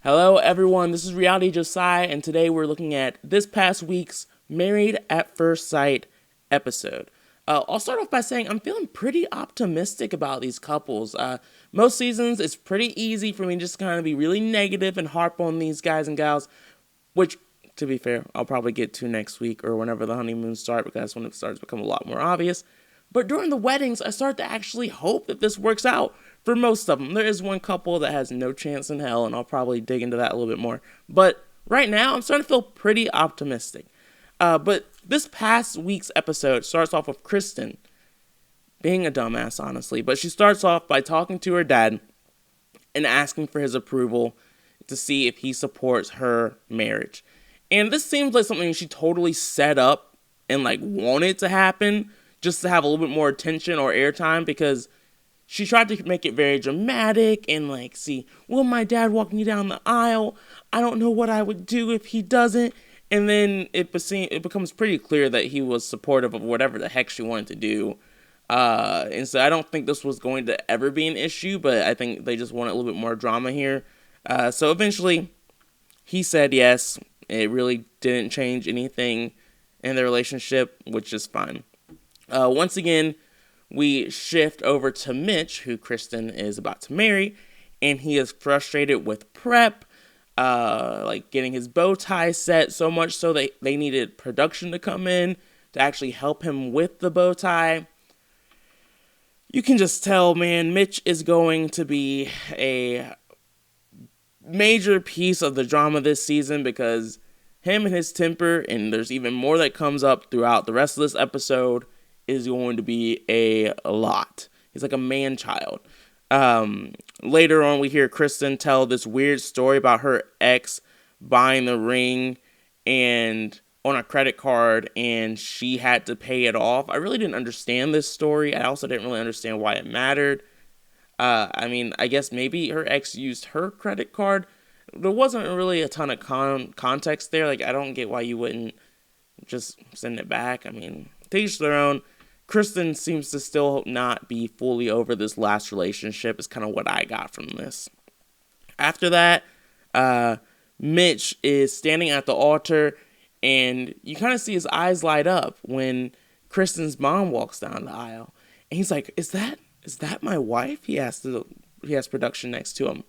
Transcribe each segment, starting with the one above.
Hello, everyone. This is Reality Josiah, and today we're looking at this past week's Married at First Sight episode. I'll start off by saying I'm feeling pretty optimistic about these couples. Most seasons, it's pretty easy for me to just kind of be really negative and harp on these guys and gals, which, to be fair, I'll probably get to next week or whenever the honeymoon starts, because that's when it starts to become a lot more obvious. But during the weddings, I start to actually hope that this works out for most of them. There is one couple that has no chance in hell, and I'll probably dig into that a little bit more. But right now, I'm starting to feel pretty optimistic. But this past week's episode starts off with Kristen being a dumbass, honestly. But she starts off by talking to her dad and asking for his approval to see if he supports her marriage. And this seems like something she totally set up and wanted to happen, just to have a little bit more attention or airtime, because she tried to make it very dramatic and see, will my dad walk me down the aisle? I don't know what I would do if he doesn't. And then it becomes pretty clear that he was supportive of whatever the heck she wanted to do. And so I don't think this was going to ever be an issue, but I think they just wanted a little bit more drama here. So eventually he said yes. It really didn't change anything in their relationship, which is fine. Once again, we shift over to Mitch, who Kristen is about to marry, and he is frustrated with prep, getting his bow tie set, so much so that they needed production to come in to actually help him with the bow tie. You can just tell, man, Mitch is going to be a major piece of the drama this season, because him and his temper, and there's even more that comes up throughout the rest of this episode, is going to be a lot. He's like a man-child. Later on, we hear Kristen tell this weird story about her ex buying the ring and on a credit card, and she had to pay it off. I really didn't understand this story. I also didn't really understand why it mattered. I guess maybe her ex used her credit card. There wasn't really a ton of context there. I don't get why you wouldn't just send it back. To each their own. Kristen seems to still not be fully over this last relationship, is kind of what I got from this. After that, Mitch is standing at the altar, and you kind of see his eyes light up when Kristins Mom walks down the aisle. And he's like, is that my wife? He has production next to him.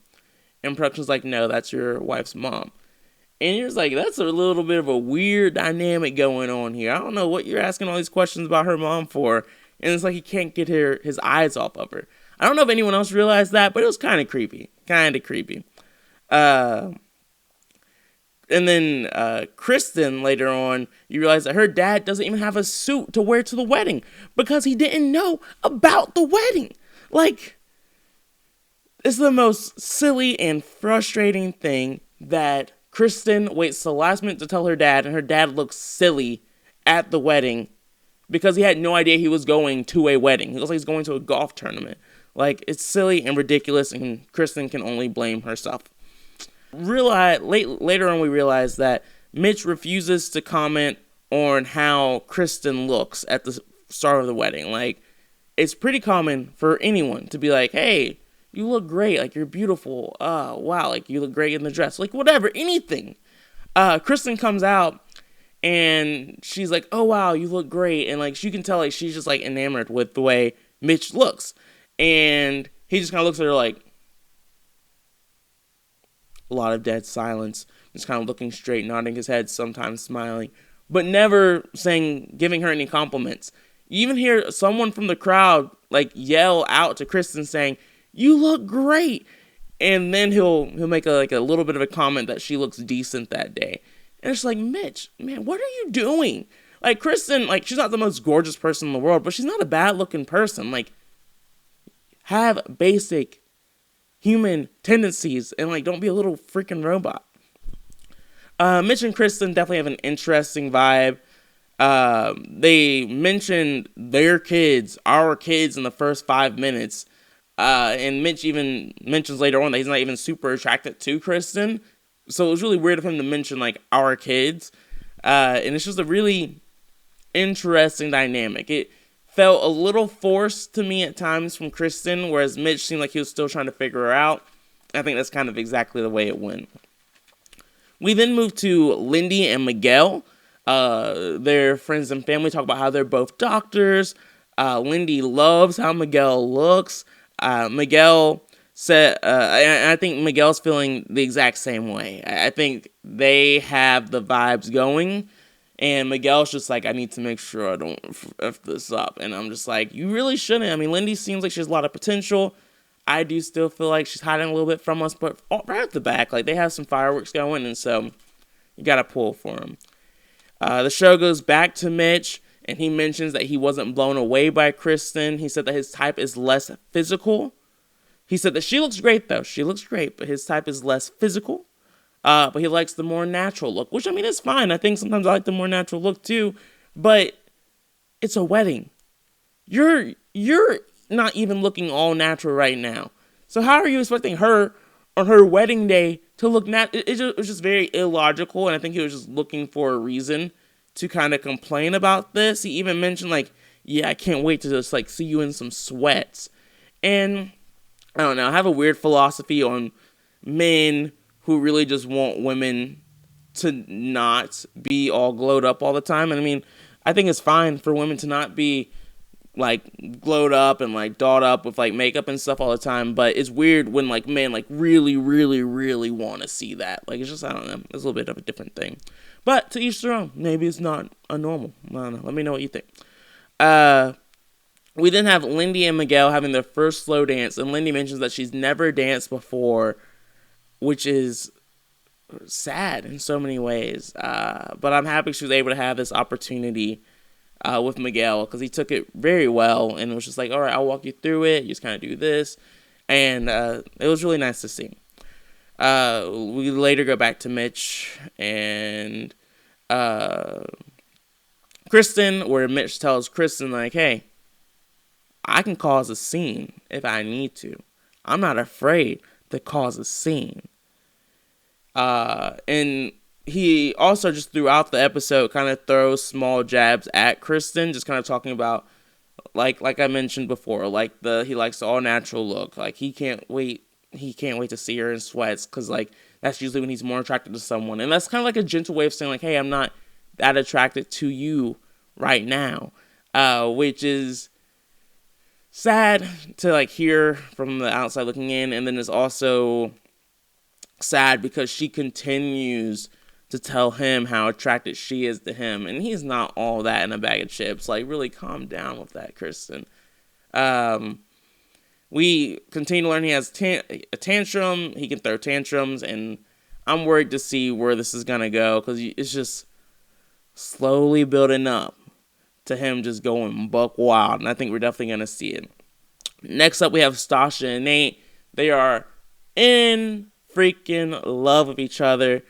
And production's like, no, that's your wife's mom. And you're just like, that's a little bit of a weird dynamic going on here. I don't know what you're asking all these questions about her mom for. And it's like he can't get his eyes off of her. I don't know if anyone else realized that, but it was kind of creepy. And then Kristen, later on, you realize that her dad doesn't even have a suit to wear to the wedding because he didn't know about the wedding. It's the most silly and frustrating thing that Kristen waits till the last minute to tell her dad, and her dad looks silly at the wedding because he had no idea he was going to a wedding. He looks like he's going to a golf tournament. It's silly and ridiculous, and Kristen can only blame herself. Later on, we realize that Mitch refuses to comment on how Kristen looks at the start of the wedding. It's pretty common for anyone to be like, hey, you look great, you're beautiful, wow, you look great in the dress, whatever, anything. Kristen comes out, and she's like, oh wow, you look great, and you can tell, she's just, enamored with the way Mitch looks, and he just kind of looks at her a lot of dead silence, just kind of looking straight, nodding his head, sometimes smiling, but never giving her any compliments. You even hear someone from the crowd, yell out to Kristen saying, you look great. And then he'll make a little bit of a comment that she looks decent that day. And it's Mitch, man, what are you doing? Kristen, she's not the most gorgeous person in the world, but she's not a bad looking person. Have basic human tendencies and don't be a little freaking robot. Mitch and Kristen definitely have an interesting vibe. They mentioned their kids, our kids, in the first 5 minutes. And Mitch even mentions later on that he's not even super attracted to Kristen. So it was really weird of him to mention, our kids. And it's just a really interesting dynamic. It felt a little forced to me at times from Kristen, whereas Mitch seemed like he was still trying to figure her out. I think that's kind of exactly the way it went. We then move to Lindsey and Miguel. Their friends and family talk about how they're both doctors. Lindsey loves how Miguel looks. Miguel said, and I think Miguel's feeling the exact same way. I think they have the vibes going, and Miguel's just like, I need to make sure I don't F this up. And I'm just like, you really shouldn't. I mean, Lindsey seems like she has a lot of potential. I do still feel like she's hiding a little bit from us, but right at the back, like, they have some fireworks going, and so you gotta pull for them. The show goes back to Mitch, and he mentions that he wasn't blown away by Kristen. He said that his type is less physical. He said that she looks great, though. She looks great, but his type is less physical. But he likes the more natural look, which, I mean, is fine. I think sometimes I like the more natural look, too. But it's a wedding. You're not even looking all natural right now. So how are you expecting her on her wedding day to look it was just very illogical, and I think he was just looking for a reason to kind of complain about this. He even mentioned, like, yeah, I can't wait to just, like, see you in some sweats. And I don't know, I have a weird philosophy on men who really just want women to not be all glowed up all the time. And I mean, I think it's fine for women to not be, like, glowed up and, like, dolled up with, like, makeup and stuff all the time. But it's weird when, like, men, like, really, really, really want to see that. Like, it's just, I don't know, it's a little bit of a different thing. But to each their own. Maybe it's not a normal. I don't know. Let me know what you think. We then have Lindsey and Miguel having their first slow dance, and Lindsey mentions that she's never danced before, which is sad in so many ways. But I'm happy she was able to have this opportunity with Miguel, because he took it very well, and it was just like, all right, I'll walk you through it. You just kind of do this. And it was really nice to see. We later go back to Mitch and Kristen, where Mitch tells Kristen, like, hey, I can cause a scene if I need to. I'm not afraid to cause a scene. And he also just throughout the episode kind of throws small jabs at Kristen, just kind of talking about, like I mentioned before, like he likes the all natural look. Like he can't wait to see her in sweats, because like that's usually when he's more attracted to someone. And that's kind of like a gentle way of saying, like, hey, I'm not that attracted to you right now, which is sad to like hear from the outside looking in. And then it's also sad because she continues to tell him how attracted she is to him, and he's not all that in a bag of chips. Like, really calm down with that, Kristen. We continue to learn he has a tantrum. He can throw tantrums, and I'm worried to see where this is gonna go, because it's just slowly building up to him just going buck wild, and I think we're definitely gonna see it. Next up, we have Sasha and Nate. They are in freaking love with each other.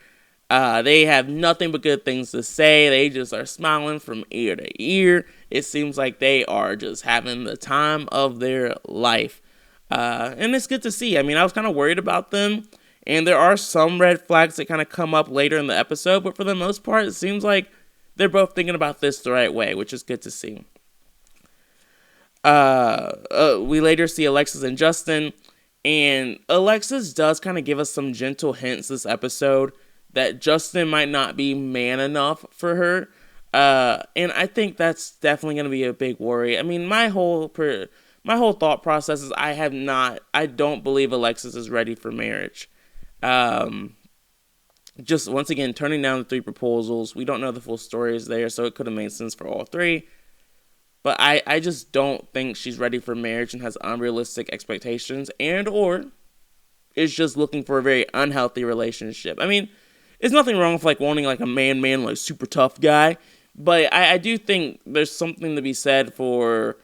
They have nothing but good things to say. They just are smiling from ear to ear. It seems like they are just having the time of their life. And it's good to see. I mean, I was kind of worried about them, and there are some red flags that kind of come up later in the episode, but for the most part, it seems like they're both thinking about this the right way, which is good to see. We later see Alexis and Justin, and Alexis does kind of give us some gentle hints this episode that Justin might not be man enough for her. And I think that's definitely going to be a big worry. I mean, my whole thought process is I don't believe Alexis is ready for marriage. Just once again, turning down the 3 proposals. We don't know the full stories there, so it could have made sense for all 3. But I just don't think she's ready for marriage and has unrealistic expectations, and or is just looking for a very unhealthy relationship. I mean, there's nothing wrong with like wanting like a man, like super tough guy. But I do think there's something to be said for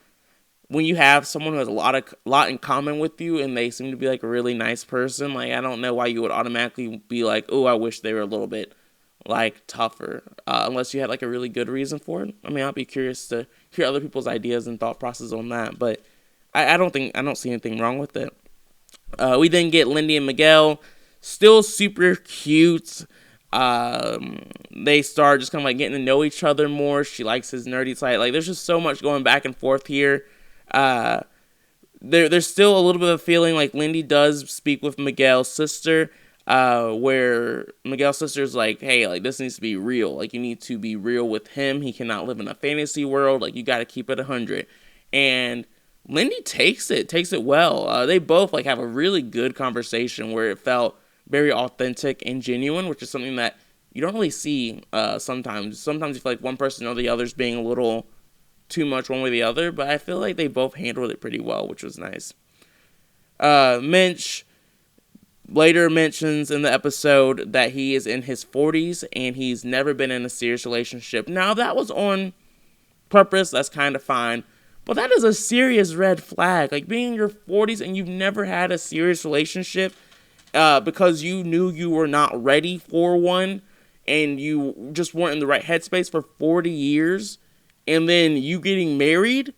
when you have someone who has a lot in common with you, and they seem to be like a really nice person. Like, I don't know why you would automatically be like, oh, I wish they were a little bit like tougher, unless you had like a really good reason for it. I mean, I'll be curious to hear other people's ideas and thought process on that, but I don't see anything wrong with it. We then get Lindsey and Miguel, still super cute. They start just kind of like getting to know each other more. She likes his nerdy side. Like, there's just so much going back and forth here. There's still a little bit of feeling like Lindsey does speak with Miguel's sister. where Miguel's sister's like, hey, like, this needs to be real. Like, you need to be real with him. He cannot live in a fantasy world. Like, you got to keep it 100. And Lindy takes it well. They both, like, have a really good conversation where it felt very authentic and genuine, which is something that you don't really see sometimes. Sometimes you feel like one person or the other's being a little too much one way or the other, but I feel like they both handled it pretty well, which was nice. Mitch later mentions in the episode that he is in his 40s and he's never been in a serious relationship. Now, that was on purpose. That's kind of fine. But that is a serious red flag. Like, being in your 40s and you've never had a serious relationship because you knew you were not ready for one and you just weren't in the right headspace for 40 years. And then you getting married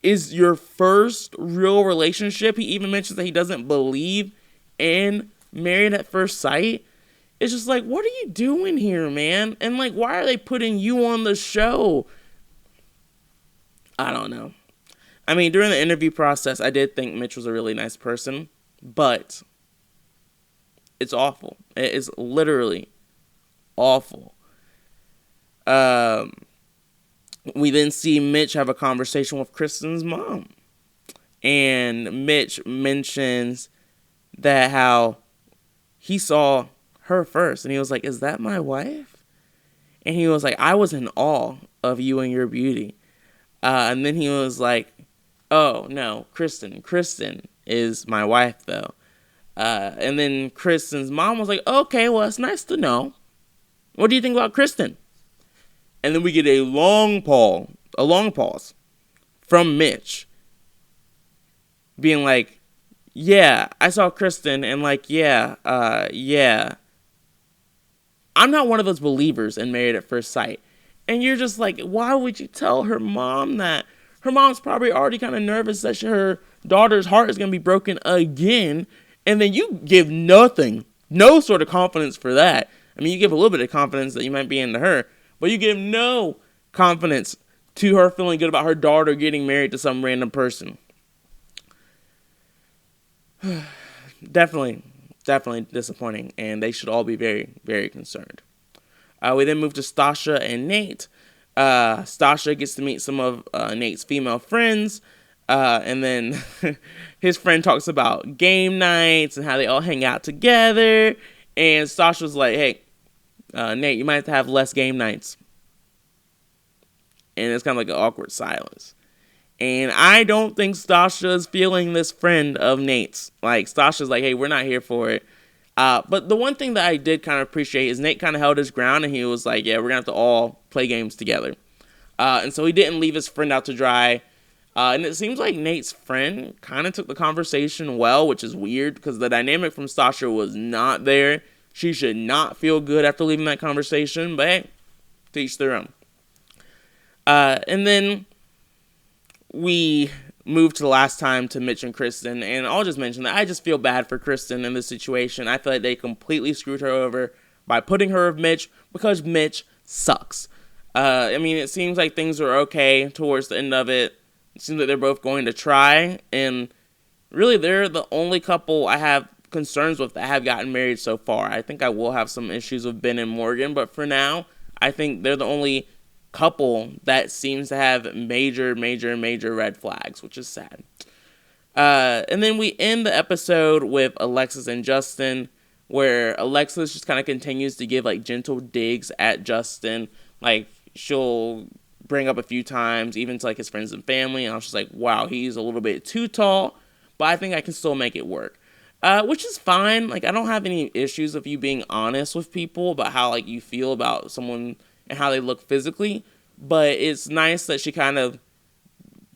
is your first real relationship. He even mentions that he doesn't believe in married at first sight. It's just like, what are you doing here, man? And like, why are they putting you on the show? I don't know. I mean, during the interview process, I did think Mitch was a really nice person, but it's awful. It is literally awful. We then see Mitch have a conversation with Kristins Mom. And Mitch mentions that how he saw her first. And he was like, is that my wife? And he was like, I was in awe of you and your beauty. And then he was like, oh, no, Kristen is my wife, though. And then Kristin's mom was like, okay, well, it's nice to know. What do you think about Kristen? And then we get a long pause from Mitch being like, yeah, I saw Kristen and like, yeah. I'm not one of those believers in Married at First Sight. And you're just like, why would you tell her mom that? Her mom's probably already kind of nervous that her daughter's heart is going to be broken again. And then you give nothing, no sort of confidence for that. I mean, you give a little bit of confidence that you might be into her, but you give no confidence to her feeling good about her daughter getting married to some random person. Definitely disappointing, and they should all be very, very concerned. We then move to Sasha and Nate. Sasha gets to meet some of Nate's female friends, and then his friend talks about game nights and how they all hang out together, and Sasha's like, hey, Nate, you might have to have less game nights. And it's kind of like an awkward silence. And I don't think Sasha's feeling this friend of Nate's. Like, Sasha's like, hey, we're not here for it. But the one thing that I did kind of appreciate is Nate kind of held his ground, and he was like, yeah, we're going to have to all play games together. And so he didn't leave his friend out to dry. And it seems like Nate's friend kind of took the conversation well, which is weird because the dynamic from Sasha was not there. She should not feel good after leaving that conversation, but hey, to each their own. And then we move to the last time to Mitch and Kristen, and I'll just mention that I just feel bad for Kristen in this situation. I feel like they completely screwed her over by putting her with Mitch because Mitch sucks. I mean, it seems like things are okay towards the end of it. It seems like they're both going to try, and really they're the only couple I have concerns with that have gotten married so far. I think I will have some issues with Ben and Morgan, but for now, I think they're the only couple that seems to have major red flags, which is sad. And then we end the episode with Alexis and Justin, where Alexis just kind of continues to give like gentle digs at Justin. Like, she'll bring up a few times, even to like his friends and family, and I was just like, wow, he's a little bit too tall, but I think I can still make it work. Which is fine. Like, I don't have any issues with you being honest with people about how like you feel about someone and how they look physically, but it's nice that she kind of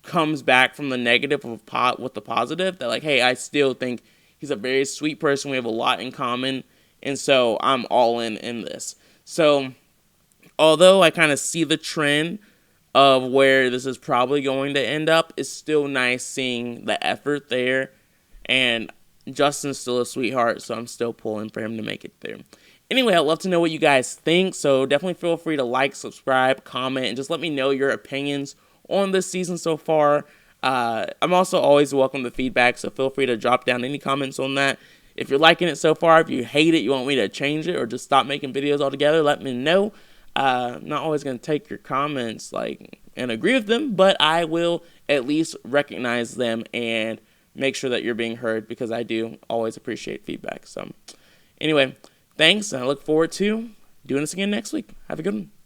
comes back from the negative with the positive, that like, hey, I still think he's a very sweet person, we have a lot in common, and so I'm all in this. So although I kind of see the trend of where this is probably going to end up, it's still nice seeing the effort there, and Justin's still a sweetheart, so I'm still pulling for him to make it there. Anyway, I'd love to know what you guys think, so definitely feel free to like, subscribe, comment, and just let me know your opinions on this season so far. I'm also always welcome to feedback, so feel free to drop down any comments on that. If you're liking it so far, if you hate it, you want me to change it or just stop making videos altogether, let me know. I'm not always going to take your comments and agree with them, but I will at least recognize them and make sure that you're being heard, because I do always appreciate feedback. So anyway, thanks, and I look forward to doing this again next week. Have a good one.